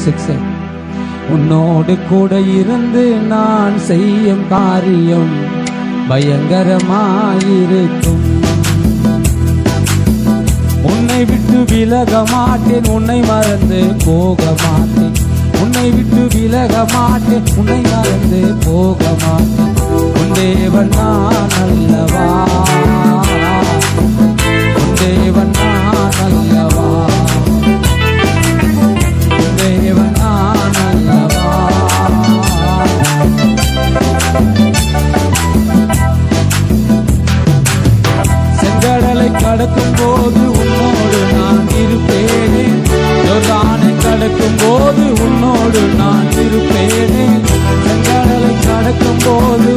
6. உன்னோடு கூட இருந்து நான் செய்யும் காரியம் பயங்கரமாயிருக்கும். உன்னை விட்டு விலக மாட்டேன், உன்னை மறந்து போக மாட்டேன். உன்னை விட்டு விலக மாட்டேன், உன்னை மறந்து போக மாட்டேன். உன் தேவன் நான் அல்லவா, உன் தேவன் நான் அல்லவா, உன் தேவன் நான் அல்லவா. செங்கடலை கடக்கும் போது உன்னோடு நான் இருப்பேனே, யோர்தானை கடக்கும் போது உன்னோடு நான் இருப்பேனே. செங்கடலை கடக்கும் போது